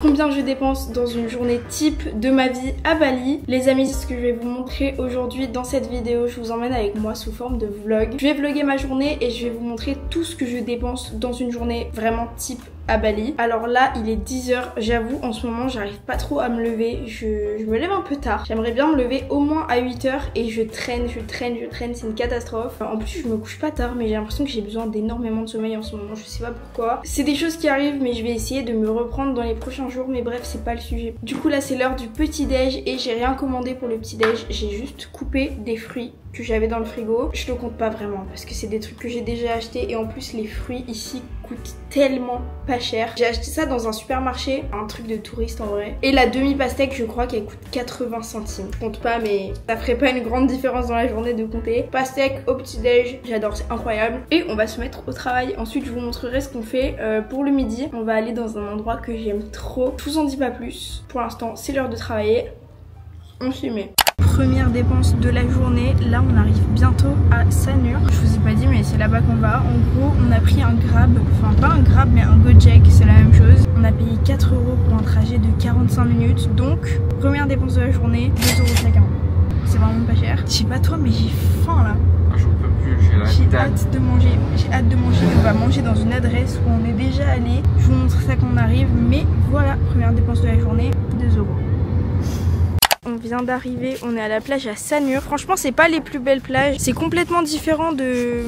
Combien je dépense dans une journée type de ma vie à Bali. Les amis, c'est ce que je vais vous montrer aujourd'hui dans cette vidéo. Je vous emmène avec moi sous forme de vlog. Je vais vlogger ma journée et je vais vous montrer tout ce que je dépense dans une journée vraiment type à Bali. Alors là, il est 10 h. J'avoue, en ce moment, j'arrive pas trop à me lever. Je me lève un peu tard. J'aimerais bien me lever au moins à 8 h et je traîne. C'est une catastrophe. En plus, je me couche pas tard, mais j'ai l'impression que j'ai besoin d'énormément de sommeil en ce moment. Je sais pas pourquoi. C'est des choses qui arrivent, mais je vais essayer de me reprendre dans les prochains jours. Mais bref, c'est pas le sujet. Du coup, là, c'est l'heure du petit-déj et j'ai rien commandé pour le petit-déj. J'ai juste coupé des fruits que j'avais dans le frigo. Je le compte pas vraiment parce que c'est des trucs que j'ai déjà achetés et en plus les fruits ici coûtent tellement pas cher. J'ai acheté ça dans un supermarché, un truc de touriste en vrai. Et la demi-pastèque, je crois qu'elle coûte 80 centimes. Je compte pas, mais ça ferait pas une grande différence dans la journée de compter. Pastèque au petit-déj, j'adore, c'est incroyable. Et on va se mettre au travail. Ensuite, je vous montrerai ce qu'on fait pour le midi. On va aller dans un endroit que j'aime trop. Je vous en dis pas plus. Pour l'instant, c'est l'heure de travailler. On s'y met. Première dépense de la journée, là on arrive bientôt à Sanur. Je vous ai pas dit mais c'est là-bas qu'on va. En gros on a pris un Grab, enfin pas un Grab mais un Gojek, c'est la même chose. On a payé 4 € pour un trajet de 45 minutes. Donc première dépense de la journée, 2 € chacun. C'est vraiment pas cher. Je sais pas toi mais j'ai faim là. J'en peux plus, j'ai hâte de manger. J'ai hâte de manger. On va manger dans une adresse où on est déjà allé. Je vous montre ça quand on arrive. Mais voilà, première dépense de la journée, 2 €. On vient d'arriver, on est à la plage à Sanur. Franchement, c'est pas les plus belles plages. C'est complètement différent de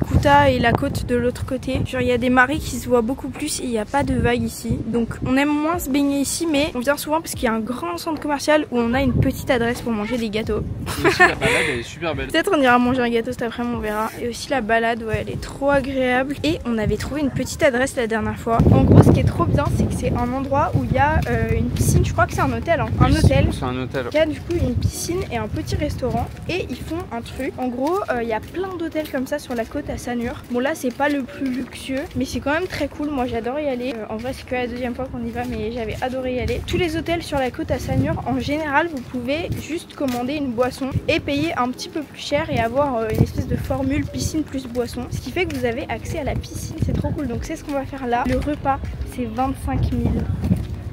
Kuta et la côte de l'autre côté. Genre, il y a des marées qui se voient beaucoup plus et il n'y a pas de vagues ici. Donc, on aime moins se baigner ici, mais on vient souvent parce qu'il y a un grand centre commercial où on a une petite adresse pour manger des gâteaux. Aussi, la balade, elle est super belle. Peut-être on ira manger un gâteau cet après-midi, on verra. Et aussi la balade, ouais, elle est trop agréable. Et on avait trouvé une petite adresse la dernière fois. En gros, ce qui est trop bien, c'est que c'est un endroit où il y a une piscine. Je crois que c'est un hôtel, hein. Un hôtel. C'est un hôtel. Il y a du coup une piscine et un petit restaurant et ils font un truc. En gros, il y a plein d'hôtels comme ça sur la côte à Sanur. Bon là c'est pas le plus luxueux, mais c'est quand même très cool. Moi j'adore y aller. En vrai c'est que la deuxième fois qu'on y va, mais j'avais adoré y aller. Tous les hôtels sur la côte à Sanur, en général, vous pouvez juste commander une boisson et payer un petit peu plus cher et avoir une espèce de formule piscine plus boisson. Ce qui fait que vous avez accès à la piscine. C'est trop cool. Donc c'est ce qu'on va faire là. Le repas c'est 25 000.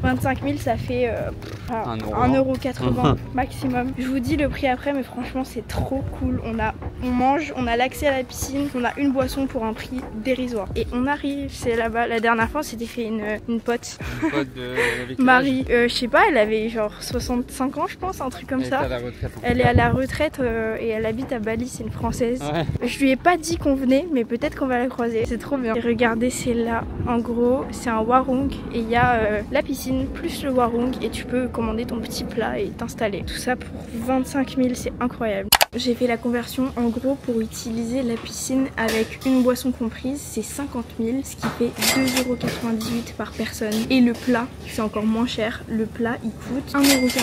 25 000 ça fait 1,80 € maximum. Je vous dis le prix après mais franchement c'est trop cool. On mange, on a l'accès à la piscine, on a une boisson pour un prix dérisoire. Et on arrive, c'est là-bas. La dernière fois on s'était fait une pote. Une pote avec Marie, je sais pas, elle avait genre 65 ans je pense, un truc comme ça. Elle est à la retraite et elle habite à Bali, c'est une française. Ouais. Je lui ai pas dit qu'on venait mais peut-être qu'on va la croiser. C'est trop bien. Et regardez, c'est là. En gros c'est un warung et il y a la piscine plus le warung et tu peux commander ton petit plat et t'installer. Tout ça pour 25 000, c'est incroyable. J'ai fait la conversion en gros pour utiliser la piscine avec une boisson comprise, c'est 50 000, ce qui fait 2,98 € par personne. Et le plat, c'est encore moins cher, le plat il coûte 1,49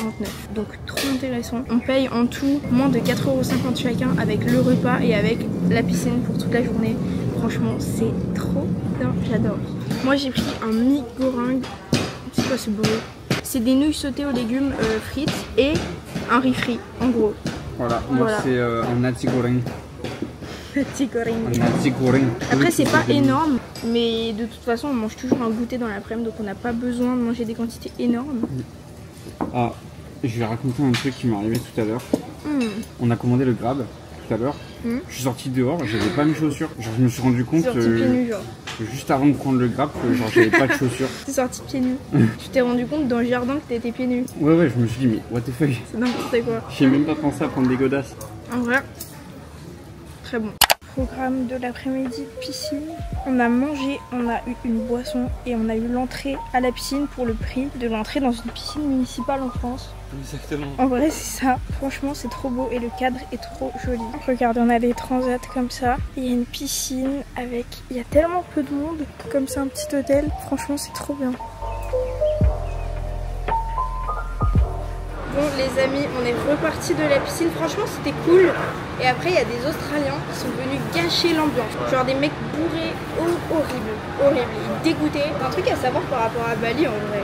€. Donc trop intéressant. On paye en tout moins de 4,50 € chacun avec le repas et avec la piscine pour toute la journée. Franchement c'est trop bien, j'adore. Moi j'ai pris un mi goreng. C'est quoi ce bruit? C'est des nouilles sautées aux légumes frites et un riz frit en gros. Voilà, moi c'est un nasi goreng. Nasi goreng. Un nasi goreng. Après c'est pas énorme, mais de toute façon on mange toujours un goûter dans l'après-midi, donc on n'a pas besoin de manger des quantités énormes. Ah, je vais raconter un truc qui m'est arrivé tout à l'heure. On a commandé le Grab tout à l'heure. Je suis sorti dehors, j'avais pas mes chaussures. Genre je me suis rendu compte pieds nus, genre. Juste avant de prendre le Grab que genre j'avais pas de chaussures. T'es sorti pieds nus. Tu t'es rendu compte dans le jardin que t'étais pieds nus. Ouais je me suis dit mais what the fuck. C'est n'importe quoi. J'ai même pas pensé à prendre des godasses. En vrai, très bon. Programme de l'après-midi, piscine. On a mangé, on a eu une boisson et on a eu l'entrée à la piscine pour le prix de l'entrée dans une piscine municipale en France. Exactement. En vrai c'est ça, franchement c'est trop beau et le cadre est trop joli. Regardez, on a des transats comme ça. Il y a une piscine avec... Il y a tellement peu de monde, comme c'est un petit hôtel. Franchement c'est trop bien. Bon les amis, on est reparti de la piscine, franchement c'était cool. Et après il y a des Australiens qui sont venus gâcher l'ambiance. Genre des mecs bourrés, horribles, ils dégoûtaient. Un truc à savoir par rapport à Bali en vrai.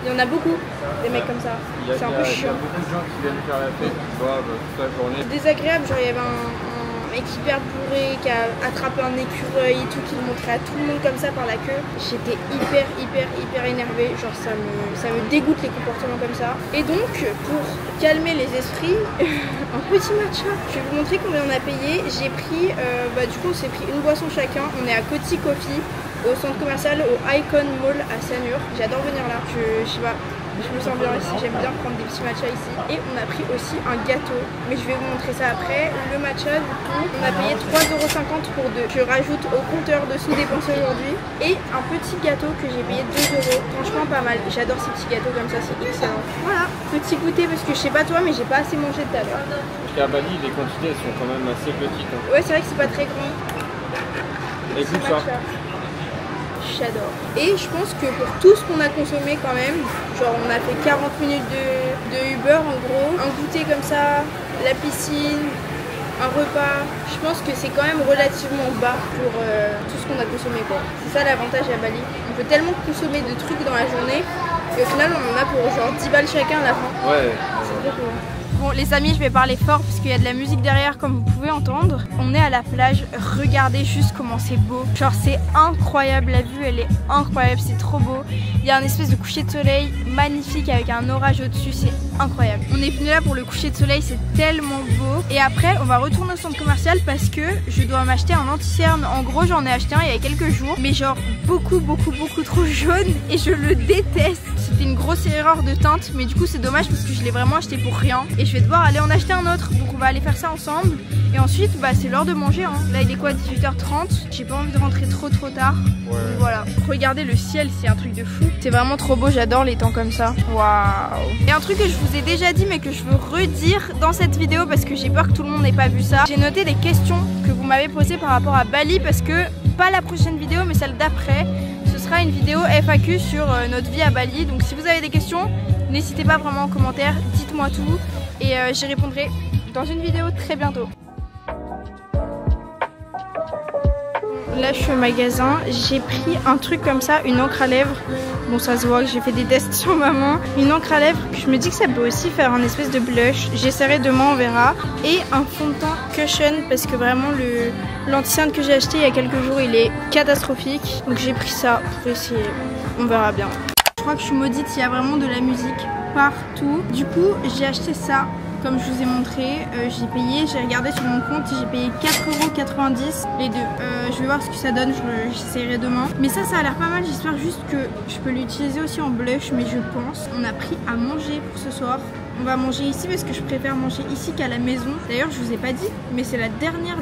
Il y en a beaucoup, des mecs comme ça. C'est un peu chiant. Il y a beaucoup de gens qui viennent faire la fête, qui boivent toute la journée. C'est désagréable, genre il y avait un mec hyper bourré qui a attrapé un écureuil et tout, qui le montrait à tout le monde comme ça par la queue. J'étais hyper énervée, genre ça me dégoûte les comportements comme ça. Et donc pour calmer les esprits, un petit matcha. Je vais vous montrer combien on a payé. J'ai pris, du coup on s'est pris une boisson chacun. On est à Coty Coffee, au centre commercial, au Icon Mall à Sanur. J'adore venir là, je sais pas, je me sens bien ici, j'aime bien prendre des petits matchas ici. Et on a pris aussi un gâteau, mais je vais vous montrer ça après. Le matcha, du coup, on a payé 3,50 € pour deux. Je rajoute au compteur de sous-dépenses aujourd'hui. Et un petit gâteau que j'ai payé 2 €. Franchement pas mal, j'adore ces petits gâteaux comme ça, c'est excellent. Voilà, petit goûter parce que je sais pas toi, mais j'ai pas assez mangé tout à l'heure. Parce qu'à Bali, les quantités elles sont quand même assez petites. Hein. Ouais, c'est vrai que c'est pas très grand. Écoute ça. J'adore. Et je pense que pour tout ce qu'on a consommé quand même, genre on a fait 40 minutes de Uber en gros, un goûter comme ça, la piscine, un repas, je pense que c'est quand même relativement bas pour tout ce qu'on a consommé quoi. C'est ça l'avantage à Bali. On peut tellement consommer de trucs dans la journée et au final on en a pour genre 10 balles chacun à la fin. Ouais. C'est trop cool. Bon les amis, je vais parler fort parce qu'il y a de la musique derrière comme vous pouvez entendre. On est à la plage, regardez juste comment c'est beau. Genre c'est incroyable, la vue elle est incroyable, c'est trop beau. Il y a un espèce de coucher de soleil magnifique avec un orage au-dessus, c'est incroyable. On est venu là pour le coucher de soleil, c'est tellement beau. Et après on va retourner au centre commercial parce que je dois m'acheter un anti-cerne. En gros j'en ai acheté un il y a quelques jours, mais genre beaucoup trop jaune et je le déteste. C'était une grosse erreur de teinte, mais du coup c'est dommage parce que je l'ai vraiment acheté pour rien. Et je vais devoir aller en acheter un autre, donc on va aller faire ça ensemble. Et ensuite c'est l'heure de manger hein. Là il est quoi, 18h30. J'ai pas envie de rentrer trop tard. Ouais. Voilà, regardez le ciel, c'est un truc de fou. C'est vraiment trop beau, j'adore les temps comme ça. Waouh. Et un truc que je vous ai déjà dit mais que je veux redire dans cette vidéo parce que j'ai peur que tout le monde n'ait pas vu ça. J'ai noté des questions que vous m'avez posées par rapport à Bali parce que, pas la prochaine vidéo mais celle d'après, ce sera une vidéo FAQ sur notre vie à Bali. Donc si vous avez des questions, n'hésitez pas vraiment en commentaire, dites-moi tout et j'y répondrai dans une vidéo très bientôt. Là je suis au magasin, j'ai pris un truc comme ça, une encre à lèvres. Bon ça se voit que j'ai fait des tests sur ma main. Une encre à lèvres, je me dis que ça peut aussi faire un espèce de blush. J'essaierai demain, on verra. Et un fond de teint Cushion parce que vraiment l'anti-cerne que j'ai acheté il y a quelques jours il est catastrophique. Donc j'ai pris ça pour essayer, on verra bien. Je crois que je suis maudite, il y a vraiment de la musique partout. Du coup j'ai acheté ça. Comme je vous ai montré, j'ai regardé sur mon compte, j'ai payé 4,90 € les deux. Je vais voir ce que ça donne, j'essaierai demain. Mais ça a l'air pas mal, j'espère juste que je peux l'utiliser aussi en blush, mais je pense. On a pris à manger pour ce soir. On va manger ici parce que je préfère manger ici qu'à la maison. D'ailleurs je vous ai pas dit, mais c'est la dernière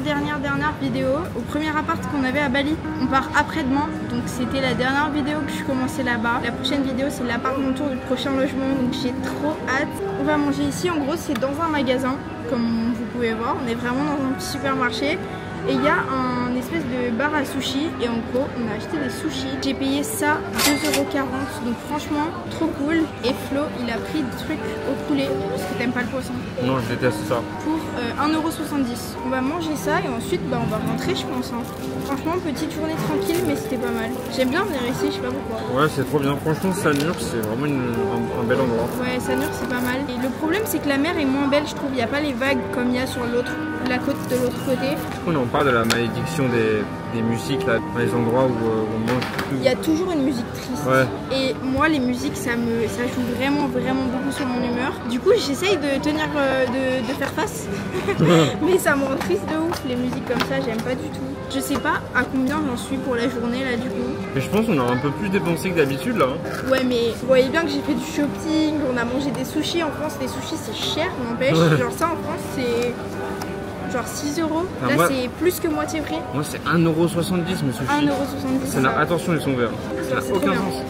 vidéo au premier appart qu'on avait à Bali. On part après-demain, donc c'était la dernière vidéo que je commençais là-bas. La prochaine vidéo c'est l'appart mon tour du prochain logement, donc j'ai trop hâte. On va manger ici, en gros c'est dans un magasin, comme vous pouvez voir. On est vraiment dans un petit supermarché. Et il y a un espèce de bar à sushi et en gros on a acheté des sushis. J'ai payé ça 2,40 €, donc franchement trop cool. Et Flo il a pris des trucs au poulet parce que t'aimes pas le poisson. Non je déteste ça. Pour 1,70 €. On va manger ça et ensuite on va rentrer je pense hein. Franchement petite journée tranquille mais c'était pas mal. J'aime bien venir ici, je sais pas pourquoi. Ouais c'est trop bien, franchement Sanur c'est vraiment un bel endroit. Ouais Sanur c'est pas mal. Et le problème c'est que la mer est moins belle je trouve, il n'y a pas les vagues comme il y a sur la côte de l'autre côté. On en parle de la malédiction des musiques là, dans les endroits où on mange tout. Il y a toujours une musique triste. Ouais. Et moi les musiques ça joue vraiment beaucoup sur mon humeur. Du coup j'essaye de tenir de faire face. Mais ça me rend triste de ouf les musiques comme ça, j'aime pas du tout. Je sais pas à combien j'en suis pour la journée là du coup. Mais je pense qu'on a un peu plus dépensé que d'habitude là. Ouais mais vous voyez bien que j'ai fait du shopping, on a mangé des sushis. En France les sushis c'est cher n'empêche. Ouais. Genre ça en France c'est genre 6 €. Enfin, là c'est plus que moitié prix. Moi c'est 1,70 € mes sushis. 1,70 €. Attention ils sont verts. Ça n'a aucun sens.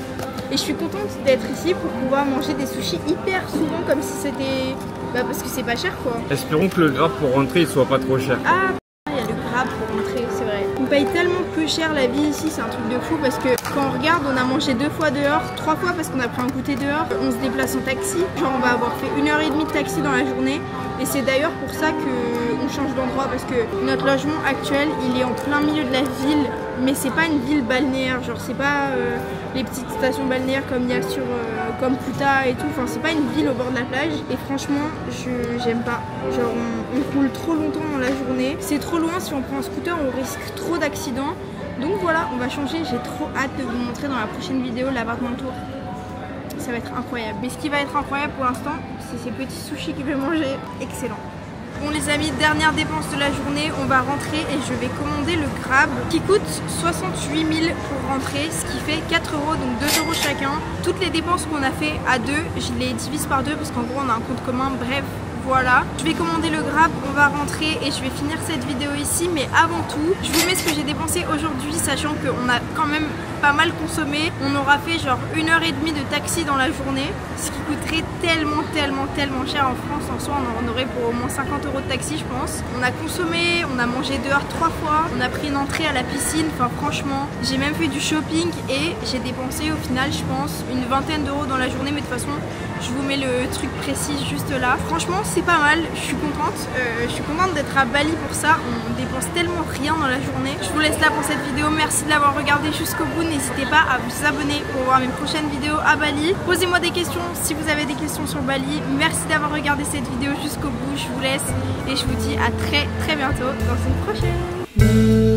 Et je suis contente d'être ici pour pouvoir manger des sushis hyper souvent comme si c'était... parce que c'est pas cher quoi. Espérons que le grab pour rentrer il soit pas trop cher. Ah il y a le grab pour rentrer, c'est vrai. On paye tellement peu cher la vie ici, c'est un truc de fou parce que quand on regarde on a mangé 2 fois dehors, 3 fois parce qu'on a pris un goûter dehors, on se déplace en taxi, genre on va avoir fait 1h30 de taxi dans la journée et c'est d'ailleurs pour ça qu'on change d'endroit parce que notre logement actuel il est en plein milieu de la ville mais c'est pas une ville balnéaire, genre c'est pas les petites stations balnéaires comme il y a sur comme Kuta et tout. Enfin, c'est pas une ville au bord de la plage. Et franchement, j'aime pas. Genre, on roule trop longtemps dans la journée. C'est trop loin. Si on prend un scooter, on risque trop d'accidents. Donc voilà, on va changer. J'ai trop hâte de vous montrer dans la prochaine vidéo l'appartement tour. Ça va être incroyable. Mais ce qui va être incroyable pour l'instant, c'est ces petits sushis que je vais manger. Excellent. Bon les amis, dernière dépense de la journée, on va rentrer et je vais commander le Grab qui coûte 68 000 pour rentrer, ce qui fait 4 €, donc 2 € chacun. Toutes les dépenses qu'on a fait à deux, je les divise par deux parce qu'en gros on a un compte commun, bref. Voilà, je vais commander le Grab, on va rentrer et je vais finir cette vidéo ici. Mais avant tout, je vous mets ce que j'ai dépensé aujourd'hui, sachant qu'on a quand même pas mal consommé. On aura fait genre 1h30 de taxi dans la journée, ce qui coûterait tellement cher en France. En soi, on en aurait pour au moins 50 € de taxi, je pense. On a consommé, on a mangé dehors 3 fois, on a pris une entrée à la piscine. Enfin, franchement, j'ai même fait du shopping et j'ai dépensé au final, je pense, une vingtaine d'euros dans la journée. Mais de toute façon, je vous mets le truc précis juste là. Franchement, c'est pas mal, je suis contente. Je suis contente d'être à Bali pour ça. On dépense tellement rien dans la journée. Je vous laisse là pour cette vidéo. Merci de l'avoir regardé jusqu'au bout. N'hésitez pas à vous abonner pour voir mes prochaines vidéos à Bali. Posez-moi des questions si vous avez des questions sur Bali. Merci d'avoir regardé cette vidéo jusqu'au bout. Je vous laisse et je vous dis à très bientôt dans une prochaine.